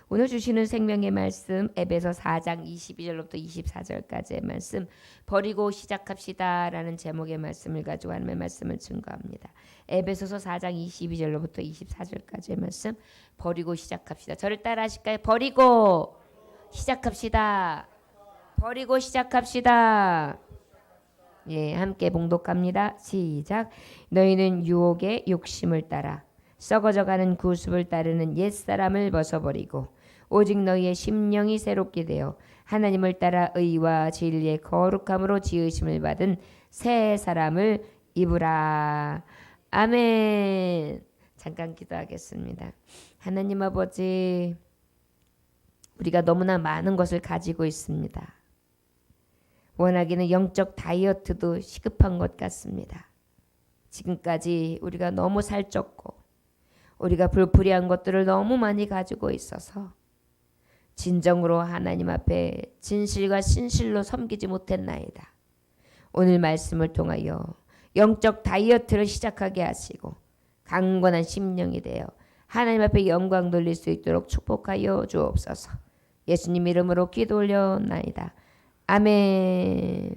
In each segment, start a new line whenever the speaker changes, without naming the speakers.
오늘 주시는 생명의 말씀 에베소 4장 22절부터 24절까지의 말씀 버리고 시작합시다라는 제목의 말씀을 가지고 하나님의 말씀을 증거합니다. 에베소서 4장 22절로부터 24절까지의 말씀 버리고 시작합시다. 저를 따라 하실까요? 버리고 시작합시다. 버리고 시작합시다. 예, 함께 봉독합니다. 시작. 너희는 유혹의 욕심을 따라 썩어져가는 구습을 따르는 옛사람을 벗어버리고 오직 너희의 심령이 새롭게 되어 하나님을 따라 의와 진리의 거룩함으로 지으심을 받은 새 사람을 입으라. 아멘. 잠깐 기도하겠습니다. 하나님 아버지, 우리가 너무나 많은 것을 가지고 있습니다. 원하기는 영적 다이어트도 시급한 것 같습니다. 지금까지 우리가 너무 살쪘고 우리가 불필요한 것들을 너무 많이 가지고 있어서 진정으로 하나님 앞에 진실과 신실로 섬기지 못했나이다. 오늘 말씀을 통하여 영적 다이어트를 시작하게 하시고 강건한 심령이 되어 하나님 앞에 영광 돌릴 수 있도록 축복하여 주옵소서. 예수님 이름으로 기도 올려나이다. 아멘.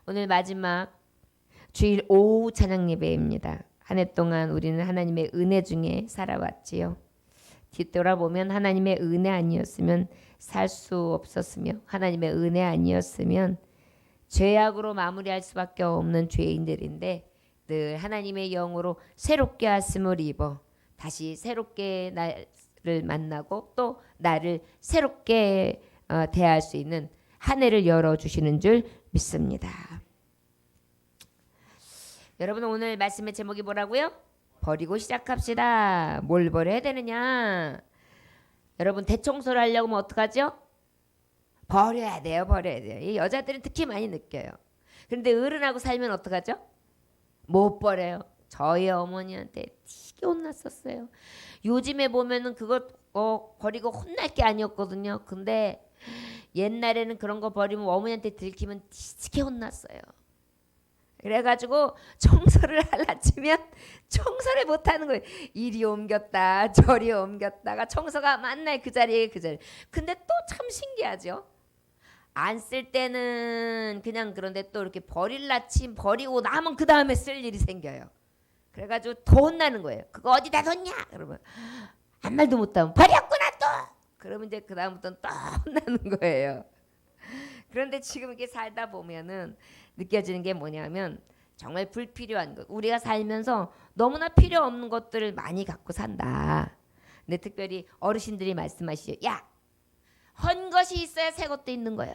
오늘 마지막 주일 오후 찬양 예배입니다. 한 해 동안 우리는 하나님의 은혜 중에 살아왔지요. 뒤돌아보면 하나님의 은혜 아니었으면 살 수 없었으며 하나님의 은혜 아니었으면 죄악으로 마무리할 수밖에 없는 죄인들인데 늘 하나님의 영으로 새롭게 하심을 입어 다시 새롭게 나를 만나고 또 나를 새롭게 대할 수 있는 한 해를 열어주시는 줄 믿습니다. 여러분 오늘 말씀의 제목이 뭐라고요? 버리고 시작합시다. 뭘 버려야 되느냐? 여러분 대청소를 하려고 하면 어떡하죠? 버려야 돼요. 버려야 돼요. 이 여자들은 특히 많이 느껴요. 그런데 어른하고 살면 어떡하죠? 못 버려요. 저희 어머니한테 되게 혼났었어요. 요즘에 보면은 그거 버리고 혼날 게 아니었거든요. 근데 옛날에는 그런 거 버리면 어머니한테 들키면 되게 혼났어요. 그래가지고 청소를 하려 치면 청소를 못하는 거예요. 이리 옮겼다 저리 옮겼다가 청소가 만날 그 자리에 그 자리. 근데 또 참 신기하죠. 안 쓸 때는 그냥 그런데 또 이렇게 버릴라 치 버리고 나면 그 다음에 쓸 일이 생겨요. 그래가지고 더 혼나는 거예요. 그거 어디다 뒀냐? 그러면 한 말도 못하면 버렸구나 또. 그러면 이제 그 다음부터는 또 혼나는 거예요. 그런데 지금 이렇게 살다 보면은 느껴지는 게 뭐냐면 정말 불필요한 것. 우리가 살면서 너무나 필요 없는 것들을 많이 갖고 산다. 근데 특별히 어르신들이 말씀하시죠. 야, 헌 것이 있어야 새 것도 있는 거예요.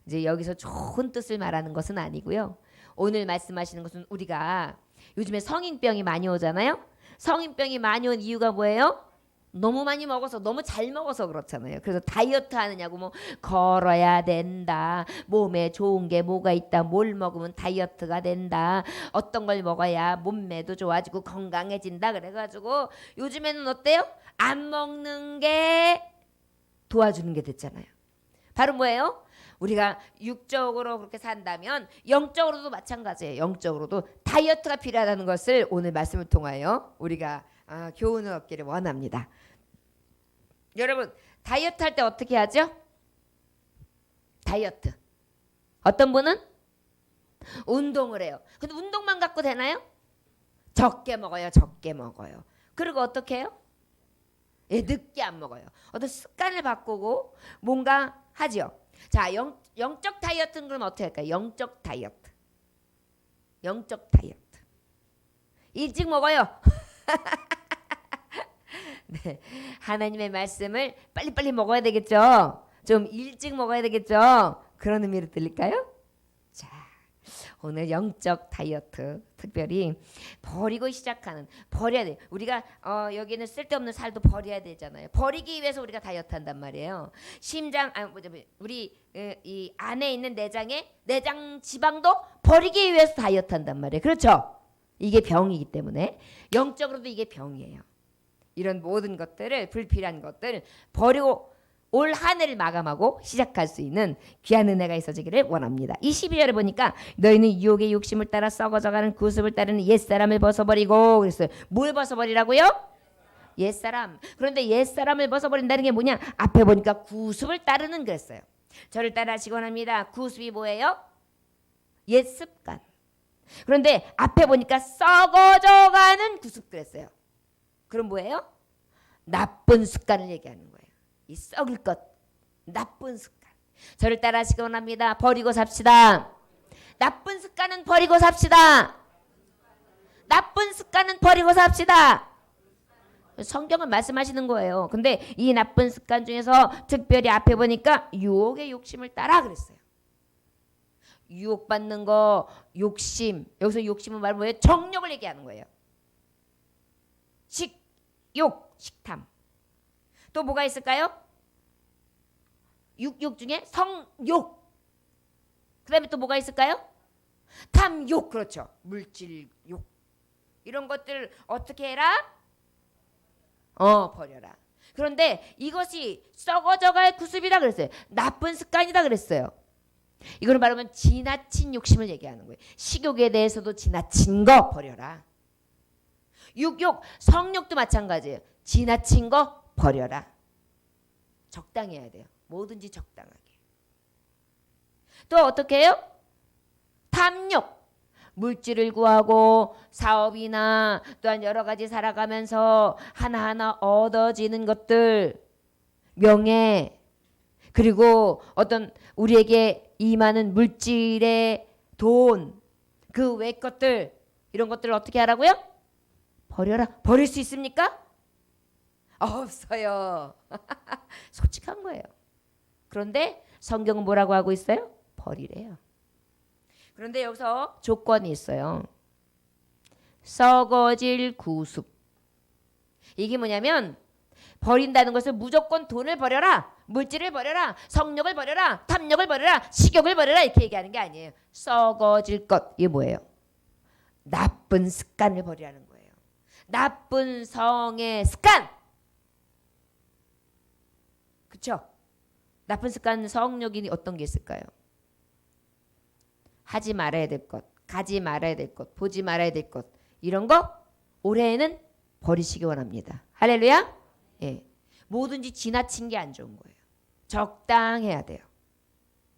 이제 여기서 좋은 뜻을 말하는 것은 아니고요. 오늘 말씀하시는 것은 우리가 요즘에 성인병이 많이 오잖아요. 성인병이 많이 온 이유가 뭐예요? 너무 많이 먹어서 너무 잘 먹어서 그렇잖아요. 그래서 다이어트 하느냐고 뭐 걸어야 된다. 몸에 좋은 게 뭐가 있다. 뭘 먹으면 다이어트가 된다. 어떤 걸 먹어야 몸매도 좋아지고 건강해진다. 그래가지고 요즘에는 어때요? 안 먹는 게 도와주는 게 됐잖아요. 바로 뭐예요? 우리가 육적으로 그렇게 산다면 영적으로도 마찬가지예요. 영적으로도 다이어트가 필요하다는 것을 오늘 말씀을 통하여 우리가 교훈을 얻기를 원합니다. 여러분 다이어트 할 때 어떻게 하죠? 다이어트 어떤 분은 운동을 해요. 근데 운동만 갖고 되나요? 적게 먹어요. 적게 먹어요. 그리고 어떻게 해요? 예, 늦게 안 먹어요. 어떤 습관을 바꾸고 뭔가 하죠. 자, 영적 다이어트는 그럼 어떻게 할까요? 영적 다이어트. 영적 다이어트. 일찍 먹어요. 네, 하나님의 말씀을 빨리빨리 먹어야 되겠죠. 좀 일찍 먹어야 되겠죠. 그런 의미로 들릴까요? 자, 오늘 영적 다이어트 특별히 버리고 시작하는 버려야 돼요. 우리가 여기는 쓸데없는 살도 버려야 되잖아요. 버리기 위해서 우리가 다이어트 한단 말이에요. 심장 우리 이 안에 있는 내장 지방도 버리기 위해서 다이어트 한단 말이에요. 그렇죠? 이게 병이기 때문에 영적으로도 이게 병이에요. 이런 모든 것들을 불필요한 것들을 버리고 올 한 해를 마감하고 시작할 수 있는 귀한 은혜가 있어지기를 원합니다. 22절에 보니까 너희는 유혹의 욕심을 따라 썩어져가는 구습을 따르는 옛사람을 벗어버리고 그랬어요. 뭘 벗어버리라고요? 옛사람. 그런데 옛사람을 벗어버린다는 게 뭐냐? 앞에 보니까 구습을 따르는 그랬어요. 저를 따라하시기 원합니다. 구습이 뭐예요? 옛습관. 그런데 앞에 보니까 썩어져가는 구습 그랬어요. 그럼 뭐예요? 나쁜 습관을 얘기하는 거예요. 이 썩을 것, 나쁜 습관. 저를 따라하시기 원합니다. 버리고 삽시다. 나쁜 습관은 버리고 삽시다. 나쁜 습관은 버리고 삽시다. 성경은 말씀하시는 거예요. 근데 이 나쁜 습관 중에서 특별히 앞에 보니까 유혹의 욕심을 따라 그랬어요. 유혹받는 거, 욕심. 여기서 욕심은 말 뭐예요? 정욕을 얘기하는 거예요. 식욕, 식탐. 또 뭐가 있을까요? 육욕 중에 성욕. 그 다음에 또 뭐가 있을까요? 탐욕. 그렇죠. 물질욕. 이런 것들 어떻게 해라? 버려라. 그런데 이것이 썩어져갈 구습이라 그랬어요. 나쁜 습관이다 그랬어요. 이거는 말하면 지나친 욕심을 얘기하는 거예요. 식욕에 대해서도 지나친 거 버려라. 육욕, 성욕도 마찬가지예요. 지나친 거 버려라. 적당히 해야 돼요. 뭐든지 적당하게. 또 어떻게 해요? 탐욕. 물질을 구하고 사업이나 또한 여러 가지 살아가면서 하나하나 얻어지는 것들, 명예, 그리고 어떤 우리에게 임하는 물질의 돈, 그 외 것들, 이런 것들을 어떻게 하라고요? 버려라. 버릴 수 있습니까? 없어요. 솔직한 거예요. 그런데 성경은 뭐라고 하고 있어요? 버리래요. 그런데 여기서 조건이 있어요. 썩어질 구습. 이게 뭐냐면 버린다는 것을 무조건 돈을 버려라, 물질을 버려라, 성욕을 버려라, 탐욕을 버려라, 식욕을 버려라 이렇게 얘기하는 게 아니에요. 썩어질 것. 이게 뭐예요? 나쁜 습관을 버리라는 거예요. 나쁜 성의 습관. 그렇죠? 나쁜 습관, 성욕이 어떤 게 있을까요? 하지 말아야 될 것, 가지 말아야 될 것, 보지 말아야 될 것, 이런 거 올해에는 버리시기 원합니다. 할렐루야. 예. 뭐든지 지나친 게 안 좋은 거예요. 적당해야 돼요.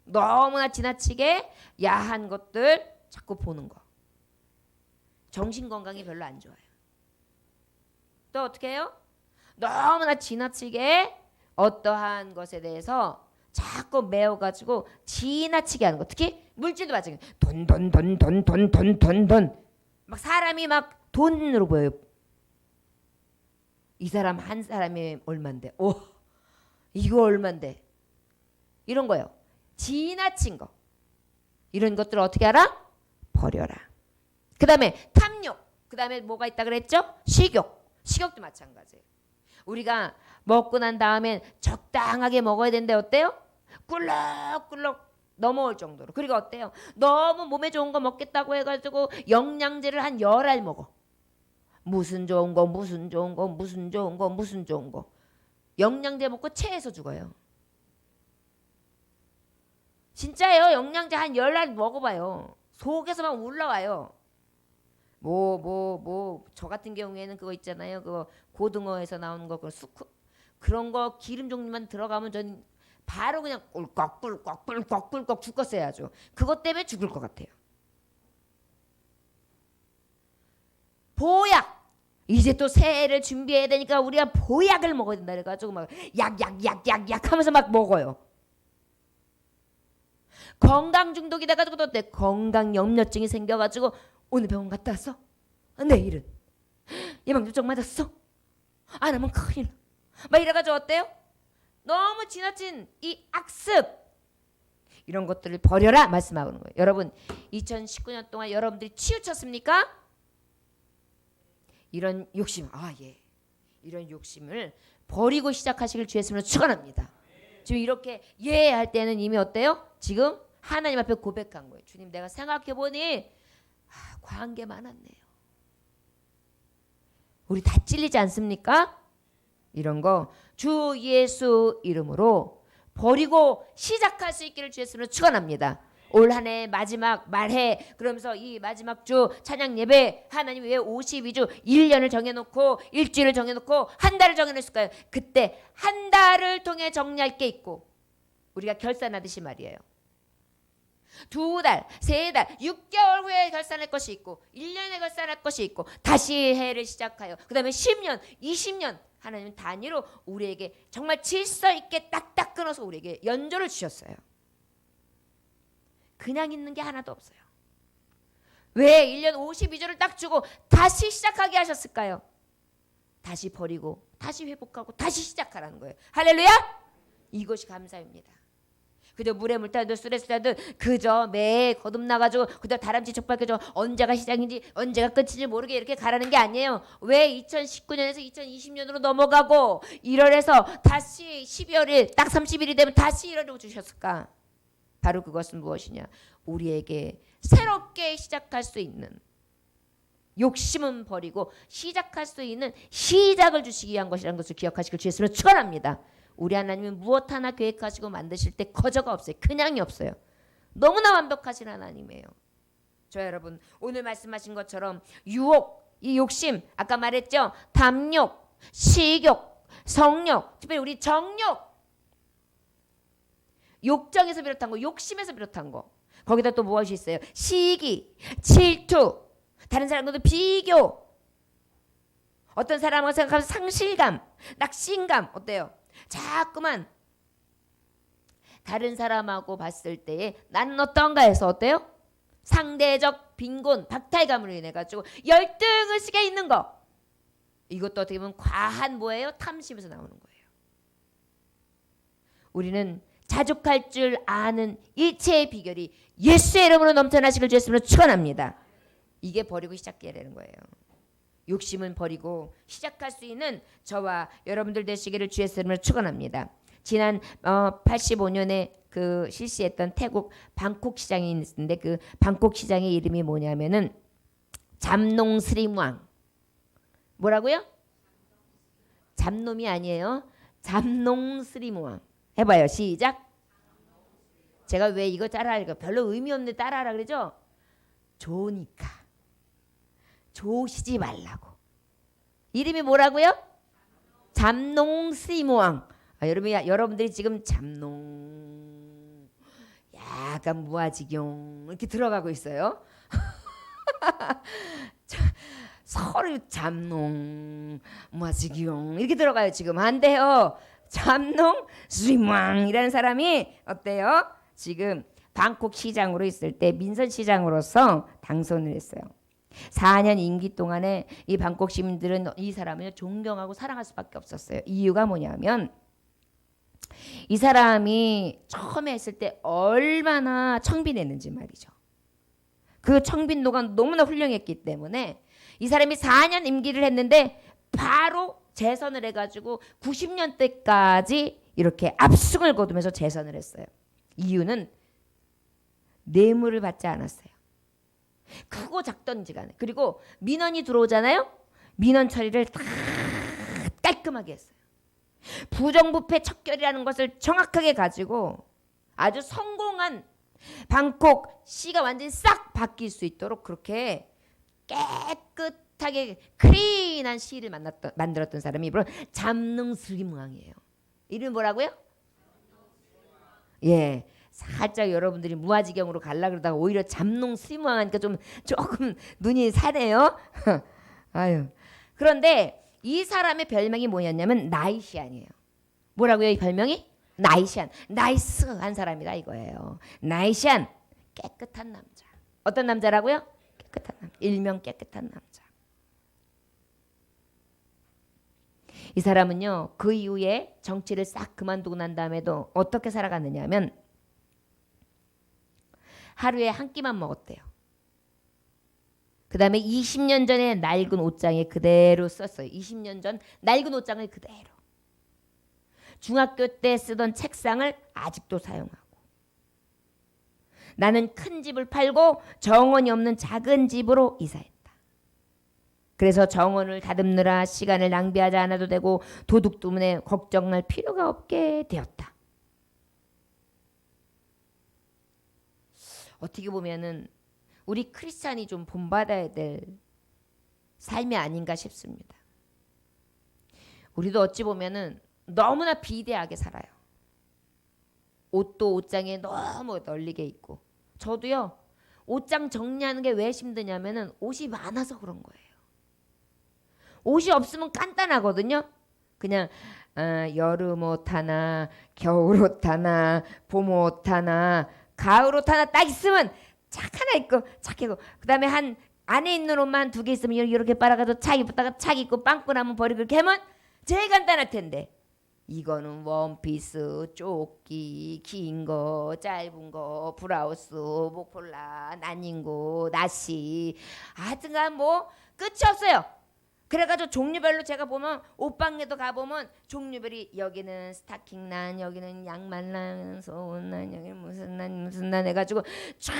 너무나 지나치게 야한 것들 자꾸 보는 거. 정신 건강이 별로 안 좋아요. 또 어떻게 해요? 너무나 지나치게 어떠한 것에 대해서 자꾸 매어가지고 지나치게 하는 거. 특히 물질도 마찬가지. 돈. 막 사람이 막 돈으로 보여요. 이 사람 한 사람이 얼만데. 오, 이거 얼만데. 이런 거요. 지나친 거. 이런 것들을 어떻게 하라? 버려라. 그 다음에 탐욕. 그 다음에 뭐가 있다 그랬죠? 식욕. 식욕도 마찬가지예요. 우리가 먹고 난 다음엔 적당하게 먹어야 되는데 어때요? 꿀럭꿀럭 넘어올 정도로. 그리고 어때요? 너무 몸에 좋은 거 먹겠다고 해가지고 영양제를 한 10알 먹어. 무슨 좋은 거 무슨 좋은 거 무슨 좋은 거 무슨 좋은 거. 영양제 먹고 체해서 죽어요. 진짜예요. 영양제 한 10알 먹어봐요. 속에서 막 올라와요. 저 같은 경우에는 그거 있잖아요. 그거 고등어에서 나오는 거, 그 수프 그런 거 기름 종류만 들어가면 전 바로 그냥 꿀꺽꿀꺽꿀꺽꿀꺽 죽겠어요. 아주 그것 때문에 죽을 것 같아요. 보약. 이제 또 새해를 준비해야 되니까 우리가 보약을 먹어야 된다 그래가지고 막 약 하면서 막 먹어요. 건강 중독이 돼가지고 또 어때? 건강 염려증이 생겨가지고 오늘 병원 갔다 왔어? 내일은 예방접종 맞았어? 안 하면 큰일 나. 막 이래가지고 어때요? 너무 지나친 이 악습, 이런 것들을 버려라 말씀하는 거예요. 여러분 2019년 동안 여러분들이 치우쳤습니까? 이런 욕심, 이런 욕심을 버리고 시작하시길 주의 이름으로 축원합니다. 지금 이렇게 할 때는 이미 어때요? 지금 하나님 앞에 고백한 거예요. 주님, 내가 생각해보니 과한 게 많았네요. 우리 다 찔리지 않습니까? 이런 거 주 예수 이름으로 버리고 시작할 수 있기를 주의 이름으로 축원합니다. 올 한 해 마지막 말해 그러면서 이 마지막 주 찬양 예배 하나님 왜 52주 1년을 정해놓고 일주일을 정해놓고 한 달을 정해놓을까요? 그때 한 달을 통해 정리할 게 있고 우리가 결산하듯이 말이에요. 2달, 3달, 6개월 후에 결산할 것이 있고 1년에 결산할 것이 있고 다시 해를 시작하여 그 다음에 10년, 20년 하나님은 단위로 우리에게 정말 질서 있게 딱딱 끊어서 우리에게 연조를 주셨어요. 그냥 있는 게 하나도 없어요. 왜 1년 52조를 딱 주고 다시 시작하게 하셨을까요? 다시 버리고 다시 회복하고 다시 시작하라는 거예요. 할렐루야! 이것이 감사입니다. 그저 물에 물 타듯 술에 술 타듯 그저 매일 거듭나가지고 그저 다람쥐 촉박해져 언제가 시작인지 언제가 끝인지 모르게 이렇게 가라는 게 아니에요. 왜 2019년에서 2020년으로 넘어가고 1월에서 다시 12월이 딱 30일이 되면 다시 1월로 주셨을까? 바로 그것은 무엇이냐? 우리에게 새롭게 시작할 수 있는 욕심은 버리고 시작할 수 있는 시작을 주시기 위한 것이라는 것을 기억하시길 주 예수님으로 축원합니다. 우리 하나님은 무엇 하나 계획하시고 만드실 때 거저가 없어요. 그냥이 없어요. 너무나 완벽하신 하나님이에요. 저 여러분 오늘 말씀하신 것처럼 유혹, 이 욕심 아까 말했죠. 담욕, 식욕, 성욕, 특별히 우리 정욕 욕정에서 비롯한 거, 욕심에서 비롯한 거 거기다 또 무엇이 있어요? 시기, 질투, 다른 사람과도 비교 어떤 사람을 생각하면 상실감, 낙심감 어때요? 자꾸만 다른 사람하고 봤을 때에 나는 어떤가 해서 어때요? 상대적 빈곤, 박탈감으로 인해 가지고 열등의식에 있는 거 이것도 어떻게 보면 과한 뭐예요? 탐심에서 나오는 거예요. 우리는 자족할 줄 아는 일체의 비결이 예수의 이름으로 넘쳐나시길 주 예수님으로 축원합니다. 이게 버리고 시작해야 되는 거예요. 욕심은 버리고 시작할 수 있는 저와 여러분들 되시기를 주 예수님으로 축원합니다. 지난 85년에 그 실시했던 태국 방콕 시장이 있는데 그 방콕 시장의 이름이 뭐냐면은 잠농스림왕. 뭐라고요? 잠놈이 아니에요. 잠농스림왕. 해봐요. 시작. 제가 왜 이거 따라하니까 별로 의미 없는데 따라하라 그러죠? 좋으니까. 좋으시지 말라고. 이름이 뭐라고요? 잠농스림왕. 여러분들이 지금 잠농 약간 무아지경 이렇게 들어가고 있어요. 서로 잠농 무아지경 이렇게 들어가요. 지금 안 돼요. 잠농 스림왕이라는 사람이 어때요? 지금 방콕 시장으로 있을 때 민선 시장으로서 당선을 했어요. 4년 임기 동안에 이 방콕 시민들은 이 사람을 존경하고 사랑할 수밖에 없었어요. 이유가 뭐냐면 이 사람이 처음에 했을 때 얼마나 청빈했는지 말이죠. 그 청빈도가 너무나 훌륭했기 때문에 이 사람이 4년 임기를 했는데 바로 재선을 해가지고 90년대까지 이렇게 압승을 거두면서 재선을 했어요. 이유는 뇌물을 받지 않았어요. 크고 작던지 간에. 그리고 민원이 들어오잖아요. 민원 처리를 다 깔끔하게 했어요. 부정부패 척결이라는 것을 정확하게 가지고 아주 성공한 방콕 시가 완전히 싹 바뀔 수 있도록 그렇게 깨끗하게 클린한 시를 만들었던 사람이 바로 잠농스림왕이에요. 이름이 뭐라고요? 예, 살짝 여러분들이 무아지경으로 갈라 그러다가 오히려 잠농스림왕 하니까 좀 조금 눈이 사네요. 아유. 그런데 이 사람의 별명이 뭐였냐면 나이시안이에요. 뭐라고요? 이 별명이? 나이시안. 나이스한 사람이다 이거예요. 나이시안. 깨끗한 남자. 어떤 남자라고요? 깨끗한 남자. 일명 깨끗한 남자. 이 사람은요. 그 이후에 정치를 싹 그만두고 난 다음에도 어떻게 살아갔느냐면 하루에 한 끼만 먹었대요. 그 다음에 20년 전에 낡은 옷장에 그대로 썼어요. 20년 전 낡은 옷장을 그대로. 중학교 때 쓰던 책상을 아직도 사용하고. 나는 큰 집을 팔고 정원이 없는 작은 집으로 이사했다. 그래서 정원을 다듬느라 시간을 낭비하지 않아도 되고 도둑 때문에 걱정할 필요가 없게 되었다. 어떻게 보면은 우리 크리스찬이 좀 본받아야 될 삶이 아닌가 싶습니다. 우리도 어찌 보면은 너무나 비대하게 살아요. 옷도 옷장에 너무 널리게 있고. 저도요. 옷장 정리하는 게 왜 힘드냐면은 옷이 많아서 그런 거예요. 옷이 없으면 간단하거든요. 그냥 여름 옷 하나, 겨울 옷 하나, 봄 옷 하나, 가을 옷 하나 딱 있으면 착 하나 입고 착 입고 그다음에 한 안에 있는 옷만 2개 있으면 이렇게 빨아가지고 착 입었다가 착 입고 빵꾸 나면 버리고 이렇게 하면 제일 간단할 텐데 이거는 원피스, 조끼, 긴 거, 짧은 거, 브라우스, 목폴라, 난닝구, 나시 하여튼간 뭐 끝이 없어요. 그래가지고 종류별로 제가 보면 옷방에도 가보면 종류별이 여기는 스타킹난, 여기는 양말난, 소옷난, 여기는 무슨 난 해가지고 쫙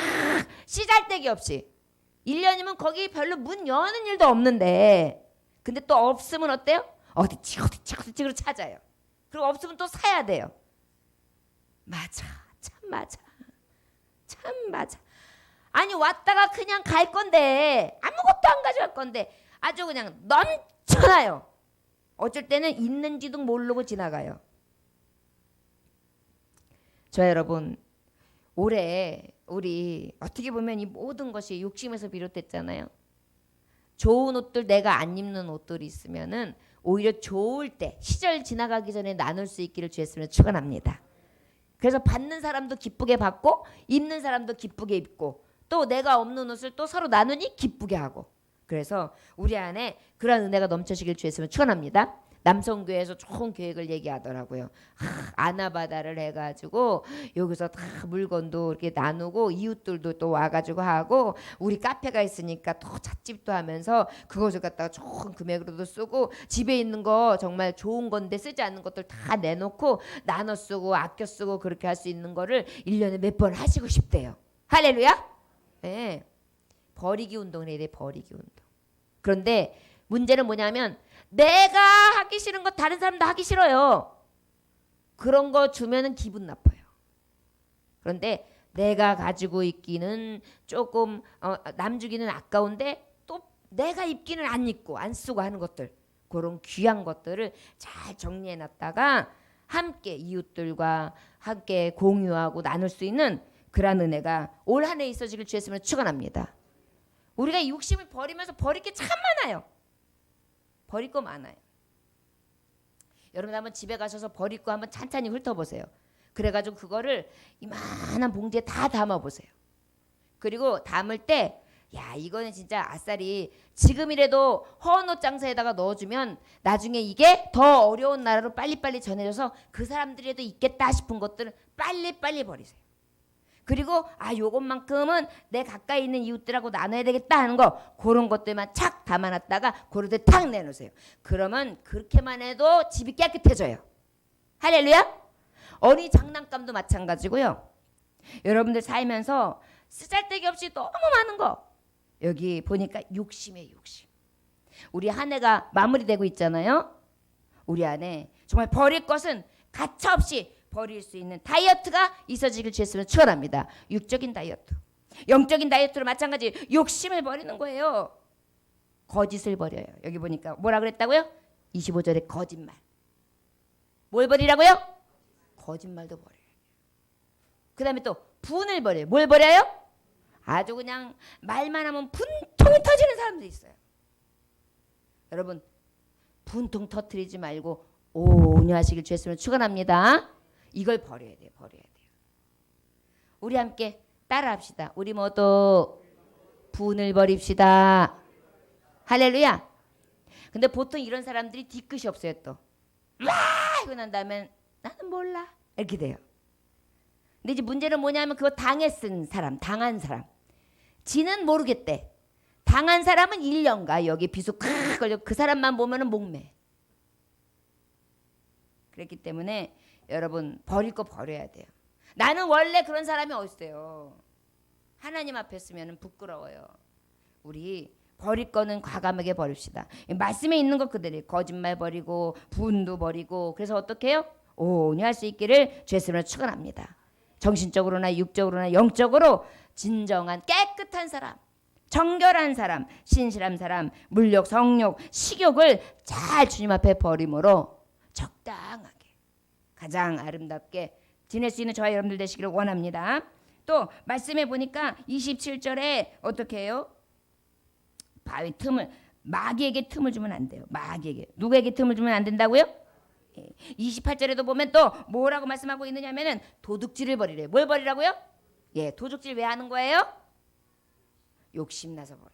씨잘데기 없이 1년이면 거기 별로 문 여는 일도 없는데 근데 또 없으면 어때요? 어디지 찾아요. 그리고 없으면 또 사야 돼요. 맞아. 참 맞아. 아니 왔다가 그냥 갈 건데 아무것도 안 가져갈 건데 아주 그냥 넘쳐나요. 어쩔 때는 있는지도 모르고 지나가요. 저 여러분 올해 우리 어떻게 보면 이 모든 것이 욕심에서 비롯됐잖아요. 좋은 옷들 내가 안 입는 옷들이 있으면은 오히려 좋을 때 시절 지나가기 전에 나눌 수 있기를 주였으면 축원합니다. 그래서 받는 사람도 기쁘게 받고 입는 사람도 기쁘게 입고 또 내가 없는 옷을 또 서로 나누니 기쁘게 하고 그래서 우리 안에 그런 은혜가 넘쳐지길 주였으면 축원합니다. 남성교회에서 좋은 계획을 얘기하더라고요. 아나바다를 해가지고 여기서 다 물건도 이렇게 나누고 이웃들도 또 와가지고 하고 우리 카페가 있으니까 또 찻집도 하면서 그것을 갖다가 좋은 금액으로도 쓰고 집에 있는 거 정말 좋은 건데 쓰지 않는 것들 다 내놓고 나눠 쓰고 아껴 쓰고 그렇게 할 수 있는 거를 1년에 몇 번 하시고 싶대요. 할렐루야. 네. 버리기 운동을 해야 돼. 버리기 운동. 그런데 문제는 뭐냐면 내가 하기 싫은 거 다른 사람도 하기 싫어요. 그런 거 주면은 기분 나빠요. 그런데 내가 가지고 있기는 조금 남 주기는 아까운데 또 내가 입기는 안 입고 안 쓰고 하는 것들 그런 귀한 것들을 잘 정리해 놨다가 함께 이웃들과 함께 공유하고 나눌 수 있는 그런 은혜가 올 한 해 있어지길 주였으면 축원합니다. 우리가 욕심을 버리면서 버릴 게 참 많아요. 버릴 거 많아요. 여러분 한번 집에 가셔서 버릴 거 한번 찬찬히 훑어보세요. 그래가지고 그거를 이만한 봉지에 다 담아보세요. 그리고 담을 때 야 이거는 진짜 아싸리 지금이라도 헌옷 장사에다가 넣어주면 나중에 이게 더 어려운 나라로 빨리빨리 전해져서 그 사람들이라도 있겠다 싶은 것들은 빨리빨리 버리세요. 그리고 요것만큼은 내 가까이 있는 이웃들하고 나눠야 되겠다 하는 거 그런 것들만 착 담아놨다가 그러대 탁 내놓으세요. 그러면 그렇게만 해도 집이 깨끗해져요. 할렐루야. 어린이 장난감도 마찬가지고요. 여러분들 살면서 쓰잘데기 없이 너무 많은 거 여기 보니까 욕심이에요. 욕심. 우리 한 해가 마무리되고 있잖아요. 우리 안에 정말 버릴 것은 가차없이 버릴 수 있는 다이어트가 있어지길 주였으면 축원합니다. 육적인 다이어트, 영적인 다이어트로 마찬가지 욕심을 버리는 거예요. 거짓을 버려요. 여기 보니까 뭐라 그랬다고요? 25절에 거짓말. 뭘 버리라고요? 거짓말도 버려요. 그 다음에 또 분을 버려요. 뭘 버려요? 아주 그냥 말만 하면 분통이 터지는 사람들이 있어요. 여러분 분통 터뜨리지 말고 온유하시길 주였으면 축원합니다. 이걸 버려야 돼요. 버려야 돼요. 우리 함께 따라합시다. 우리 모두 분을 버립시다. 할렐루야. 근데 보통 이런 사람들이 뒤끝이 없어요. 또 와! 이거 난 다음에 나는 몰라. 이렇게 돼요. 근데 이제 문제는 뭐냐면 그거 당했은 사람, 당한 사람. 지는 모르겠대. 당한 사람은 1년가 여기 비수 콱 걸려 그 사람만 보면은 목매. 그렇기 때문에 여러분 버릴 거 버려야 돼요. 나는 원래 그런 사람이 어딨어요. 하나님 앞에 쓰면 부끄러워요. 우리 버릴 거는 과감하게 버립시다. 말씀에 있는 것 그대로 거짓말 버리고 분도 버리고 그래서 어떻게 해요? 온유할 수 있기를 주였으면 축원합니다. 정신적으로나 육적으로나 영적으로 진정한 깨끗한 사람, 정결한 사람, 신실한 사람, 물욕, 성욕, 식욕을 잘 주님 앞에 버림으로 적당하게 가장 아름답게 지낼 수 있는 저와 여러분들 되시기를 원합니다. 또 말씀해 보니까 27절에 어떻게 해요? 바위 틈을, 마귀에게 틈을 주면 안 돼요. 마귀에게. 누구에게 틈을 주면 안 된다고요? 28절에도 보면 또 뭐라고 말씀하고 있느냐면은 도둑질을 버리래요. 뭘 버리라고요? 도둑질 왜 하는 거예요? 욕심나서 버려.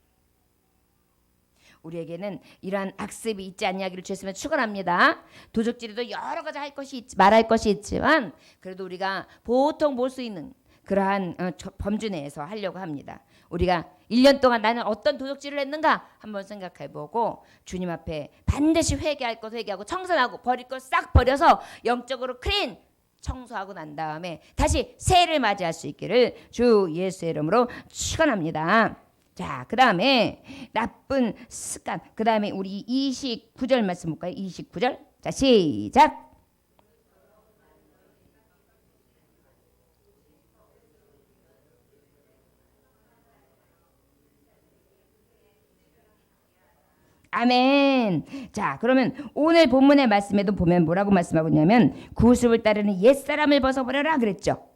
우리에게는 이러한 악습이 있지 않냐기를 주였으면 축원합니다. 도둑질에도 여러 가지 할 것이 말할 것이 있지만 그래도 우리가 보통 볼 수 있는 그러한 범주 내에서 하려고 합니다. 우리가 1년 동안 나는 어떤 도둑질을 했는가 한번 생각해보고 주님 앞에 반드시 회개할 것 회개하고 청산하고 버릴 것 싹 버려서 영적으로 클린 청소하고 난 다음에 다시 새해를 맞이할 수 있기를 주 예수의 이름으로 축원합니다. 자, 그 다음에 나쁜 습관. 그 다음에 우리 29절 말씀 볼까요? 29절. 자, 시작. 아멘. 자, 그러면 오늘 본문의 말씀에도 보면 뭐라고 말씀하고 있냐면 구습을 따르는 옛사람을 벗어버려라 그랬죠.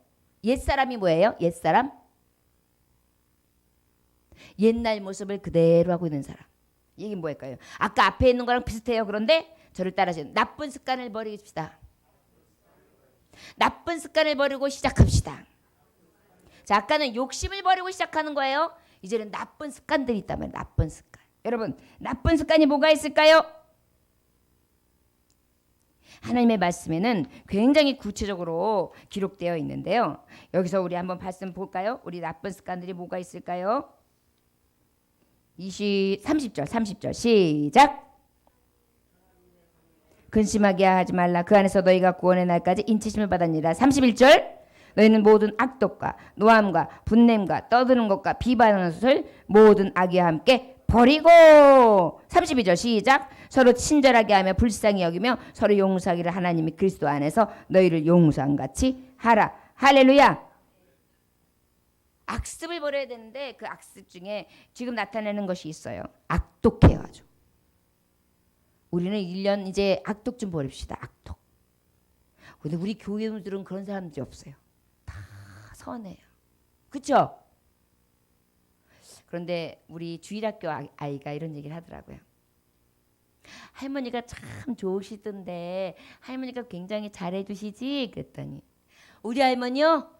옛사람이 뭐예요? 옛사람? 옛날 모습을 그대로 하고 있는 사람. 이게 뭐일까요? 아까 앞에 있는 거랑 비슷해요. 그런데 저를 따라하시는 나쁜 습관을 버리십시다. 나쁜 습관을 버리고 시작합시다. 자, 아까는 욕심을 버리고 시작하는 거예요. 이제는 나쁜 습관들이 있다면 나쁜 습관. 여러분, 나쁜 습관이 뭐가 있을까요? 하나님의 말씀에는 굉장히 구체적으로 기록되어 있는데요. 여기서 우리 한번 말씀 볼까요? 우리 나쁜 습관들이 뭐가 있을까요? 30절 시작. 근심하게 하지 말라. 그 안에서 너희가 구원의 날까지 인치심을 받았니라. 31절 너희는 모든 악독과 노함과 분냄과 떠드는 것과 비방하는 것을 모든 악의와 함께 버리고. 32절 시작. 서로 친절하게 하며 불쌍히 여기며 서로 용서하기를 하나님이 그리스도 안에서 너희를 용서한 같이 하라. 할렐루야. 악습을 버려야 되는데 그 악습 중에 지금 나타내는 것이 있어요. 악독해요 아주. 우리는 1년 이제 악독 좀 버립시다. 악독. 근데 우리 교회들은 그런 사람들이 없어요. 다 선해요. 그렇죠? 그런데 우리 주일학교 아이가 이런 얘기를 하더라고요. 할머니가 참 좋으시던데 할머니가 굉장히 잘해주시지 그랬더니 우리 할머니요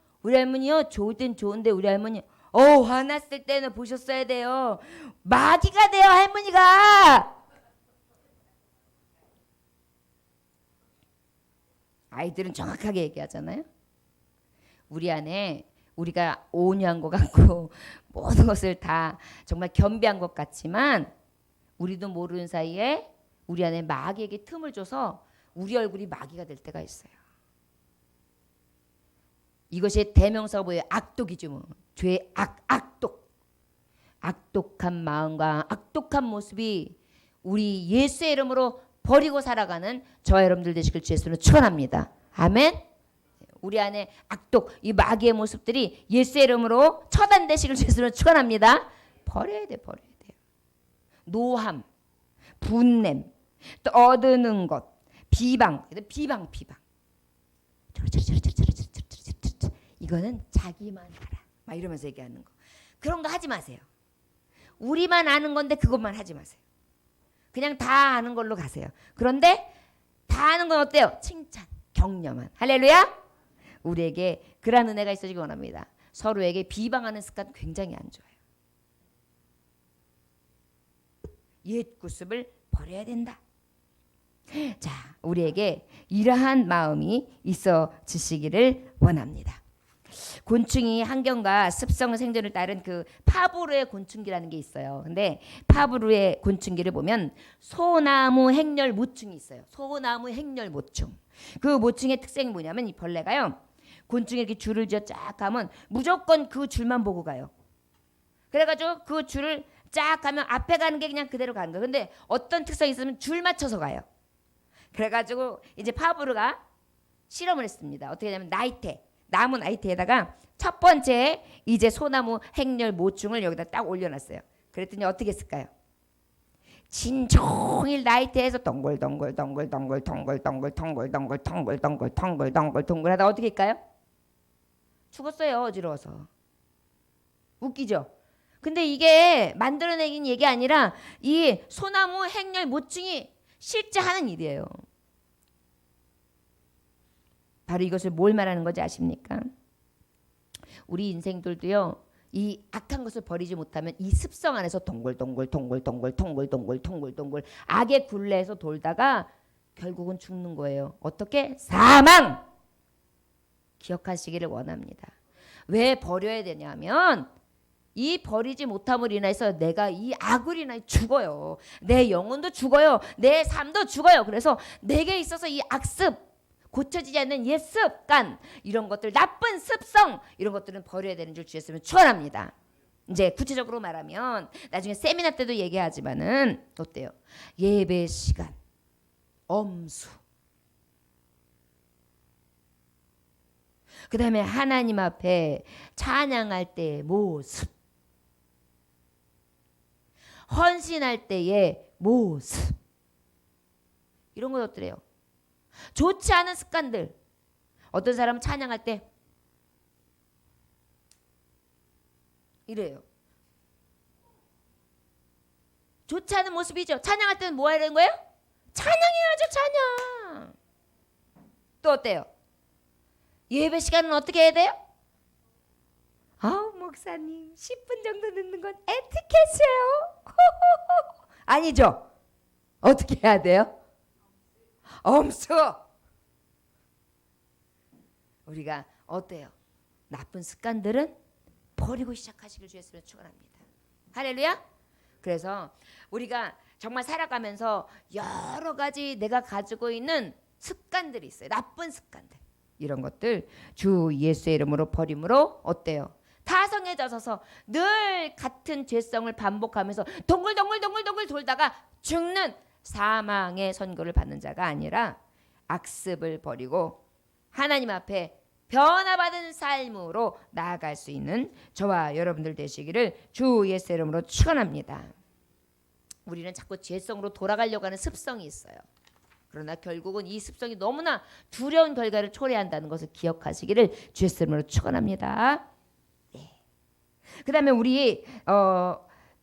좋을 땐 좋은데 우리 할머니 화났을 때는 보셨어야 돼요. 마귀가 돼요 할머니가. 아이들은 정확하게 얘기하잖아요. 우리 안에 우리가 온유한 것 같고 모든 것을 다 정말 겸비한 것 같지만 우리도 모르는 사이에 우리 안에 마귀에게 틈을 줘서 우리 얼굴이 마귀가 될 때가 있어요. 이것이 대명사가 뭐예요? 악독이죠. 뭐. 죄의 악독. 악독한 마음과 악독한 모습이 우리 예수의 이름으로 버리고 살아가는 저와 여러분들 되시길 주 예수로 축원합니다. 아멘. 우리 안에 악독, 이 마귀의 모습들이 예수의 이름으로 처단되시길 주 예수로 축원합니다. 버려야 돼요. 노함, 분냄, 또 얻는 것, 비방. 이거는 자기만 알아. 막 이러면서 얘기하는 거. 그런 거 하지 마세요. 우리만 아는 건데 그것만 하지 마세요. 그냥 다 아는 걸로 가세요. 그런데 다 아는 건 어때요? 칭찬, 격려만. 할렐루야. 우리에게 그러한 은혜가 있어지기 원합니다. 서로에게 비방하는 습관 굉장히 안 좋아요. 옛 구습을 버려야 된다. 자, 우리에게 이러한 마음이 있어지시기를 원합니다. 곤충이 환경과 습성 생존을 따른 그 파브르의 곤충기라는 게 있어요. 근데 파브르의 곤충기를 보면 소나무 행렬 모충이 있어요. 소나무 행렬 모충. 그 모충의 특징이 뭐냐면 이 벌레가요. 곤충이 이렇게 줄을 지어 쫙 가면 무조건 그 줄만 보고 가요. 그래가지고 그 줄을 쫙 가면 앞에 가는 게 그냥 그대로 가는 거예요. 근데 어떤 특성이 있으면 줄 맞춰서 가요. 그래가지고 이제 파브르가 실험을 했습니다. 어떻게 하냐면 나무 나이테에다가 첫 번째 이제 소나무 행렬 모충을 여기다 딱 올려놨어요. 그랬더니 어떻게 했을까요? 진종일 나이테에서 동글동글 하다 어떻게 할까요? 죽었어요. 어지러워서. 웃기죠? 근데 이게 만들어내긴 얘기 아니라 이 소나무 행렬 모충이 실제 하는 일이에요. 바로 이것을 뭘 말하는 건지 아십니까? 우리 인생들도요. 이 악한 것을 버리지 못하면 이 습성 안에서 동글동글 악의 굴레에서 돌다가 결국은 죽는 거예요. 어떻게? 사망! 기억하시기를 원합니다. 왜 버려야 되냐면 이 버리지 못함을 인해서 내가 이 악을 인하여 죽어요. 내 영혼도 죽어요. 내 삶도 죽어요. 그래서 내게 있어서 이 악습, 고쳐지지 않는 옛 습관, 이런 것들, 나쁜 습성, 이런 것들은 버려야 되는 줄 주였으면 축원합니다. 이제 구체적으로 말하면 나중에 세미나 때도 얘기하지만은 어때요? 예배 시간, 엄수, 그 다음에 하나님 앞에 찬양할 때의 모습, 헌신할 때의 모습, 이런 것들이에요. 좋지 않은 습관들. 어떤 사람은 찬양할 때 이래요. 좋지 않은 모습이죠. 찬양할 때는 뭐 해야 되는 거예요? 찬양해야죠. 찬양. 또 어때요? 예배 시간은 어떻게 해야 돼요? 목사님 10분 정도 늦는 건 에티켓이에요. 아니죠. 어떻게 해야 돼요? 엄수. 우리가 어때요? 나쁜 습관들은 버리고 시작하시길 주였으면 축원합니다. 할렐루야. 그래서 우리가 정말 살아가면서 여러 가지 내가 가지고 있는 습관들이 있어요. 나쁜 습관들. 이런 것들 주 예수의 이름으로 버림으로 어때요? 타성해져서 늘 같은 죄성을 반복하면서 동글동글 돌다가 죽는 사망의 선고를 받는 자가 아니라 악습을 버리고 하나님 앞에 변화받은 삶으로 나아갈 수 있는 저와 여러분들 되시기를 주 예수의 이름으로 축원합니다. 우리는 자꾸 죄성으로 돌아가려고 하는 습성이 있어요. 그러나 결국은 이 습성이 너무나 두려운 결과를 초래한다는 것을 기억하시기를 주 예수의 이름으로 축원합니다. 그 다음에 우리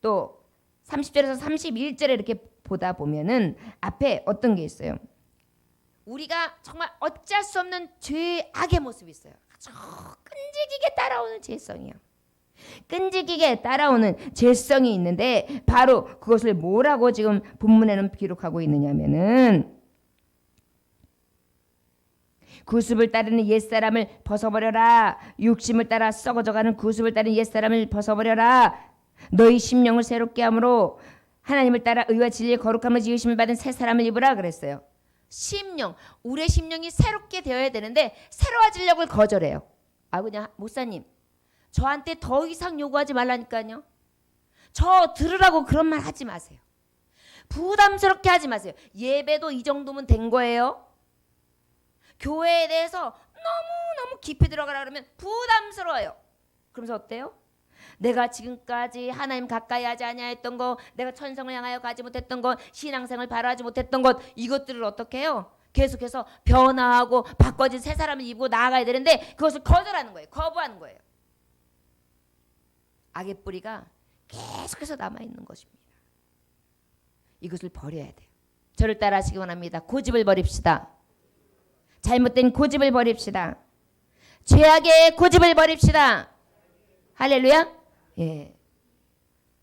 또 30절에서 31절에 이렇게 보다 보면은 앞에 어떤 게 있어요. 우리가 정말 어쩔 수 없는 죄의 악의 모습이 있어요. 아주 끈질기게 따라오는 죄성이요. 끈질기게 따라오는 죄성이 있는데 바로 그것을 뭐라고 지금 본문에는 기록하고 있느냐면은 구습을 따르는 옛사람을 벗어버려라. 육심을 따라 썩어져가는 구습을 따르는 옛사람을 벗어버려라. 너희 심령을 새롭게 함으로 하나님을 따라 의와 진리의 거룩함을 지으심을 받은 새 사람을 입으라 그랬어요. 심령, 우리의 심령이 새롭게 되어야 되는데 새로워지려고 거절해요. 그냥 목사님 저한테 더 이상 요구하지 말라니까요. 저 들으라고 그런 말 하지 마세요. 부담스럽게 하지 마세요. 예배도 이 정도면 된 거예요. 교회에 대해서 너무 깊이 들어가라 그러면 부담스러워요. 그러면서 어때요? 내가 지금까지 하나님 가까이 하지 아니하였던 것, 내가 천성을 향하여 가지 못했던 것, 신앙생을 바라지 못했던 것, 이것들을 어떻게 해요? 계속해서 변화하고 바꿔진 새 사람을 입고 나아가야 되는데 그것을 거절하는 거예요. 거부하는 거예요. 악의 뿌리가 계속해서 남아있는 것입니다. 이것을 버려야 돼요. 저를 따라 하시기 원합니다. 고집을 버립시다. 잘못된 고집을 버립시다. 죄악의 고집을 버립시다. 할렐루야. 예.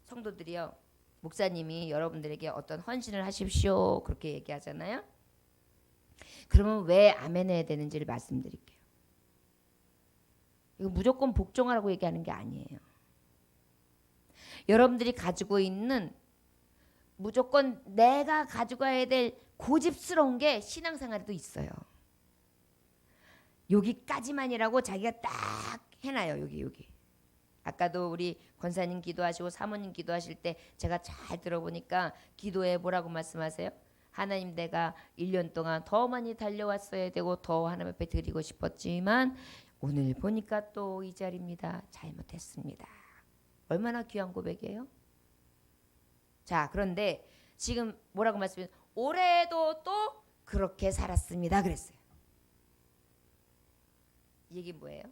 성도들이요. 목사님이 여러분들에게 어떤 헌신을 하십시오 그렇게 얘기하잖아요. 그러면 왜 아멘 해야 되는지를 말씀드릴게요. 이거 무조건 복종하라고 얘기하는 게 아니에요. 여러분들이 가지고 있는 무조건 내가 가져가야 될 고집스러운 게 신앙생활에도 있어요. 여기까지만이라고 자기가 딱 해놔요. 여기. 아까도 우리 권사님 기도하시고 사모님 기도하실 때 제가 잘 들어보니까 기도에 뭐라고 말씀하세요? 하나님 내가 1년 동안 더 많이 달려왔어야 되고 더 하나님 앞에 드리고 싶었지만 오늘 보니까 또 이 자리입니다. 잘못했습니다. 얼마나 귀한 고백이에요? 자, 그런데 지금 뭐라고 말씀해요? 올해도 또 그렇게 살았습니다. 그랬어요. 이 얘기는 뭐예요?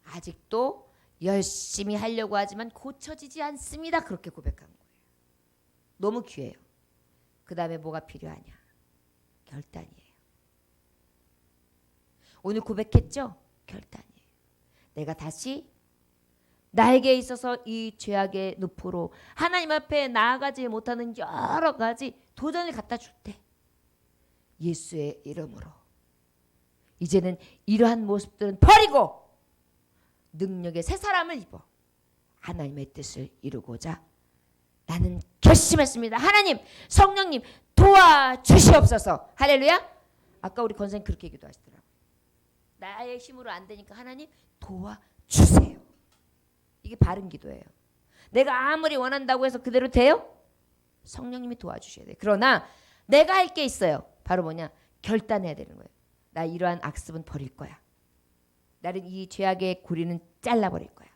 아직도 열심히 하려고 하지만 고쳐지지 않습니다. 그렇게 고백한 거예요. 너무 귀해요. 그 다음에 뭐가 필요하냐? 결단이에요. 오늘 고백했죠? 결단이에요. 내가 다시 나에게 있어서 이 죄악의 늪으로 하나님 앞에 나아가지 못하는 여러 가지 도전을 갖다 줄 때 예수의 이름으로 이제는 이러한 모습들은 버리고 능력의 새 사람을 입어 하나님의 뜻을 이루고자 나는 결심했습니다. 하나님, 성령님 도와주시옵소서. 할렐루야. 아까 우리 권사님 그렇게 기도하시더라고요. 나의 힘으로 안 되니까 하나님 도와주세요. 이게 바른 기도예요. 내가 아무리 원한다고 해서 그대로 돼요? 성령님이 도와주셔야 돼요. 그러나 내가 할 게 있어요. 바로 뭐냐? 결단해야 되는 거예요. 나 이러한 악습은 버릴 거야. 나는 이 죄악의 고리는 잘라버릴 거야.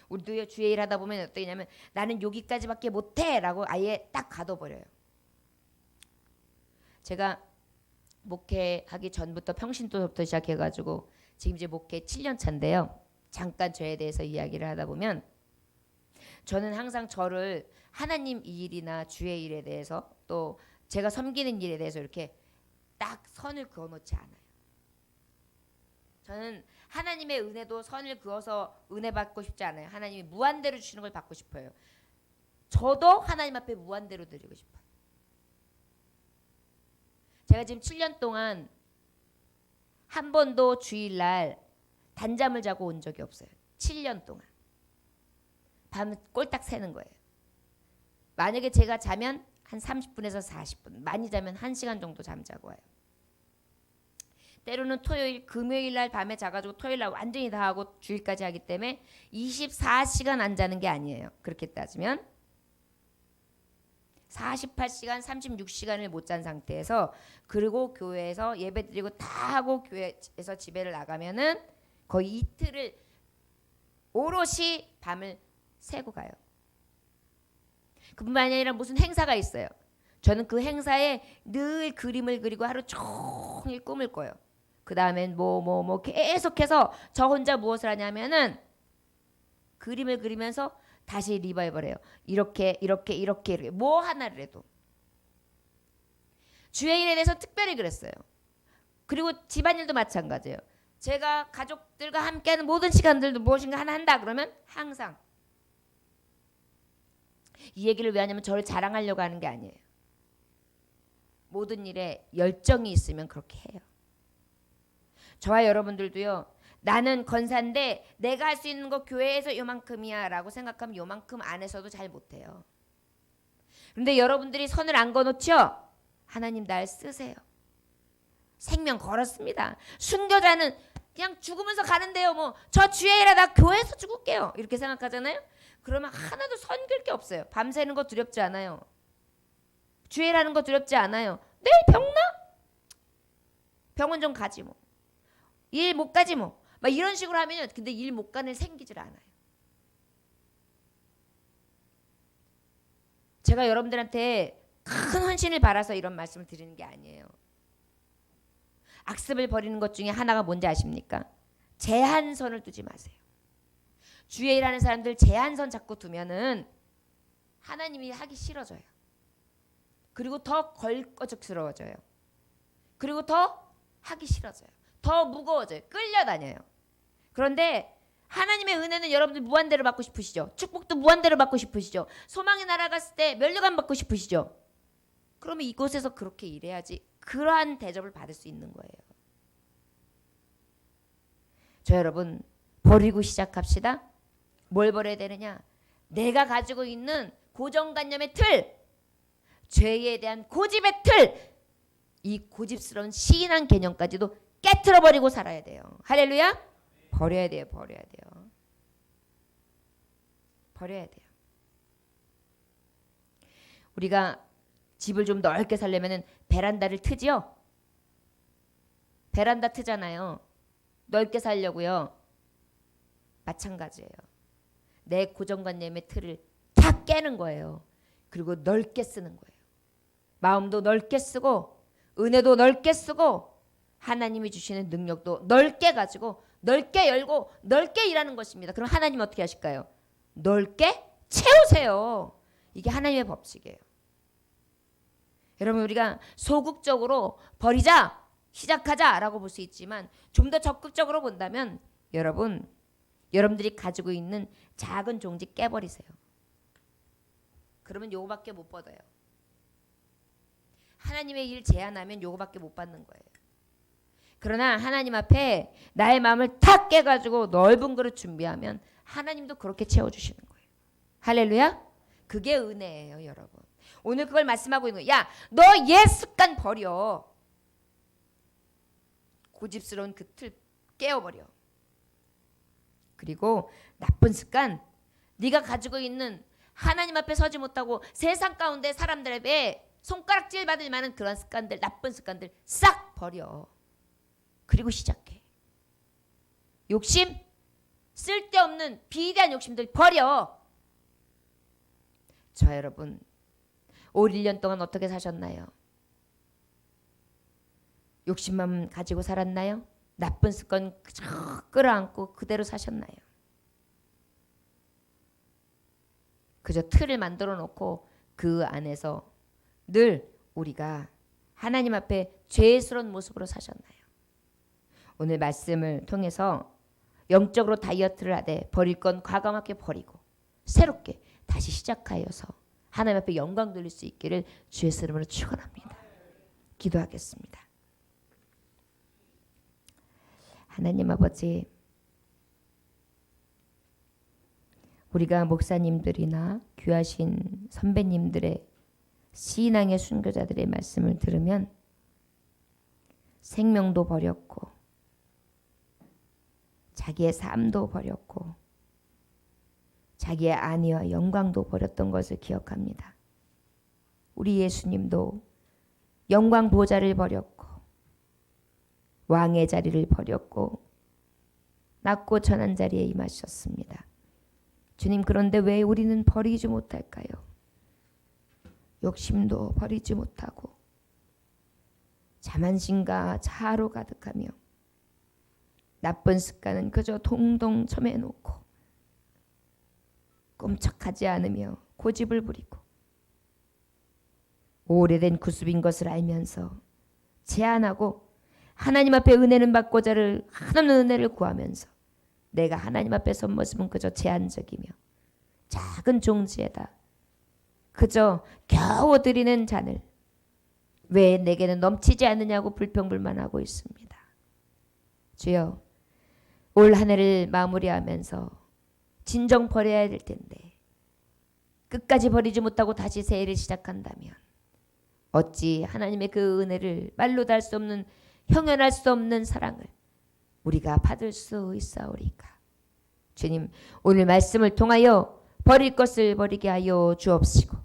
우리도 주의 일 하다 보면 어떠냐면 나는 여기까지밖에 못해 라고 아예 딱 가둬버려요. 제가 목회하기 전부터 평신도부터 시작해가지고 지금 이제 목회 7년 차인데요. 잠깐 저에 대해서 이야기를 하다 보면 저는 항상 저를 하나님 일이나 주의 일에 대해서 또 제가 섬기는 일에 대해서 이렇게 딱 선을 그어놓지 않아요. 저는 하나님의 은혜도 선을 그어서 은혜 받고 싶지 않아요. 하나님이 무한대로 주시는 걸 받고 싶어요. 저도 하나님 앞에 무한대로 드리고 싶어요. 제가 지금 7년 동안 한 번도 주일날 단잠을 자고 온 적이 없어요. 7년 동안. 밤 꼴딱 새는 거예요. 만약에 제가 자면 한 30분에서 40분, 많이 자면 1시간 정도 잠자고 와요. 때로는 토요일, 금요일 날 밤에 자가지고 토요일 날 완전히 다 하고 주일까지 하기 때문에 24시간 안 자는 게 아니에요. 그렇게 따지면 48시간, 36시간을 못 잔 상태에서 그리고 교회에서 예배 드리고 다 하고 교회에서 집에를 나가면은 거의 이틀을 오롯이 밤을 새고 가요. 그뿐만이 아니라 무슨 행사가 있어요. 저는 그 행사에 늘 그림을 그리고 하루 종일 꿈을 꿔요. 그 다음엔 뭐 계속해서 저 혼자 무엇을 하냐면은 그림을 그리면서 다시 리바이벌 해요. 이렇게 뭐 하나를 해도. 주의 일에 대해서 특별히 그랬어요. 그리고 집안일도 마찬가지예요. 제가 가족들과 함께하는 모든 시간들도 무엇인가 하나 한다 그러면 항상 이 얘기를 왜 하냐면 저를 자랑하려고 하는 게 아니에요. 모든 일에 열정이 있으면 그렇게 해요. 저와 여러분들도요. 나는 권사인데 내가 할 수 있는 거 교회에서 요만큼이야 라고 생각하면 요만큼 안에서도 잘 못해요. 그런데 여러분들이 선을 안 거놓죠? 하나님 날 쓰세요. 생명 걸었습니다. 순교자는 그냥 죽으면서 가는데요. 뭐 저 주의 일에 나 교회에서 죽을게요. 이렇게 생각하잖아요. 그러면 하나도 섬길 게 없어요. 밤새는 거 두렵지 않아요. 주의 일하는 거 두렵지 않아요. 내일 병나? 병원 좀 가지 뭐. 일 못 가지 뭐. 막 이런 식으로 하면 근데 일 못 가는 생기질 않아요. 제가 여러분들한테 큰 헌신을 바라서 이런 말씀을 드리는 게 아니에요. 악습을 버리는 것 중에 하나가 뭔지 아십니까? 제한선을 두지 마세요. 주의 일하는 사람들 제한선 자꾸 두면은 하나님이 하기 싫어져요. 그리고 더 걸거적스러워져요. 그리고 더 하기 싫어져요. 더 무거워져요. 끌려다녀요. 그런데 하나님의 은혜는 여러분들 무한대로 받고 싶으시죠? 축복도 무한대로 받고 싶으시죠? 소망의 나라 갔을 때 면류관 받고 싶으시죠? 그러면 이곳에서 그렇게 일해야지 그러한 대접을 받을 수 있는 거예요. 저 여러분 버리고 시작합시다. 뭘 버려야 되느냐? 내가 가지고 있는 고정관념의 틀, 죄에 대한 고집의 틀, 이 고집스러운 시인한 개념까지도 깨트려버리고 살아야 돼요. 할렐루야. 버려야 돼요. 버려야 돼요. 버려야 돼요. 우리가 집을 좀 넓게 살려면 베란다를 트지요. 베란다 트잖아요. 넓게 살려고요. 마찬가지예요. 내 고정관념의 틀을 다 깨는 거예요. 그리고 넓게 쓰는 거예요. 마음도 넓게 쓰고 은혜도 넓게 쓰고 하나님이 주시는 능력도 넓게 가지고 넓게 열고 넓게 일하는 것입니다. 그럼 하나님 어떻게 하실까요? 넓게 채우세요. 이게 하나님의 법칙이에요. 여러분 우리가 소극적으로 버리자 시작하자라고 볼 수 있지만 좀 더 적극적으로 본다면 여러분들이 가지고 있는 작은 종지 깨버리세요. 그러면 요거밖에 못 받아요. 하나님의 일 제안하면 요거밖에 못 받는 거예요. 그러나 하나님 앞에 나의 마음을 탁 깨가지고 넓은 그릇 준비하면 하나님도 그렇게 채워주시는 거예요. 할렐루야. 그게 은혜예요 여러분. 오늘 그걸 말씀하고 있는 거예요. 야, 너 옛 습관 버려. 고집스러운 그 틀 깨워버려. 그리고 나쁜 습관, 네가 가지고 있는 하나님 앞에 서지 못하고 세상 가운데 사람들에게 손가락질 받을 만한 그런 습관들, 나쁜 습관들 싹 버려. 그리고 시작해. 욕심, 쓸데없는 비대한 욕심들 버려. 저 여러분, 올 1년 동안 어떻게 사셨나요? 욕심만 가지고 살았나요? 나쁜 습관 그저 끌어안고 그대로 사셨나요? 그저 틀을 만들어 놓고 그 안에서 늘 우리가 하나님 앞에 죄스러운 모습으로 사셨나요? 오늘 말씀을 통해서 영적으로 다이어트를 하되 버릴 건 과감하게 버리고 새롭게 다시 시작하여서 하나님 앞에 영광 돌릴 수 있기를 주의 이름으로 축원합니다. 기도하겠습니다. 하나님 아버지, 우리가 목사님들이나 귀하신 선배님들의 신앙의 순교자들의 말씀을 들으면 생명도 버렸고 자기의 삶도 버렸고 자기의 안위와 영광도 버렸던 것을 기억합니다. 우리 예수님도 영광 보좌를 버렸고 왕의 자리를 버렸고 낮고 천한 자리에 임하셨습니다. 주님, 그런데 왜 우리는 버리지 못할까요? 욕심도 버리지 못하고 자만심과 자아로 가득하며 나쁜 습관은 그저 동동 쳐매놓고 꼼짝하지 않으며 고집을 부리고 오래된 구습인 것을 알면서 제안하고 하나님 앞에 은혜는 받고자를 한없는 은혜를 구하면서 내가 하나님 앞에 선 모습은 그저 제한적이며 작은 종지에다 그저 겨우 드리는 잔을 왜 내게는 넘치지 않느냐고 불평불만하고 있습니다. 주여, 올 한 해를 마무리하면서 진정 버려야 될 텐데 끝까지 버리지 못하고 다시 새해를 시작한다면 어찌 하나님의 그 은혜를 말로 달 수 없는 형연할 수 없는 사랑을 우리가 받을 수 있사오리까. 주님, 오늘 말씀을 통하여 버릴 것을 버리게 하여 주옵시고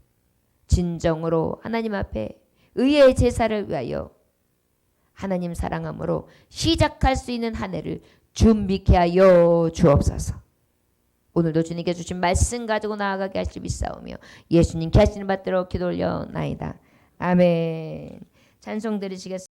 진정으로 하나님 앞에 의의 제사를 위하여 하나님 사랑함으로 시작할 수 있는 한 해를 준비케 하여 주옵소서. 오늘도 주님께 주신 말씀 가지고 나아가게 하시기 믿사오며 예수님께 하시는 받들어 기도 올려나이다. 아멘. 찬송 들으시겠습니다.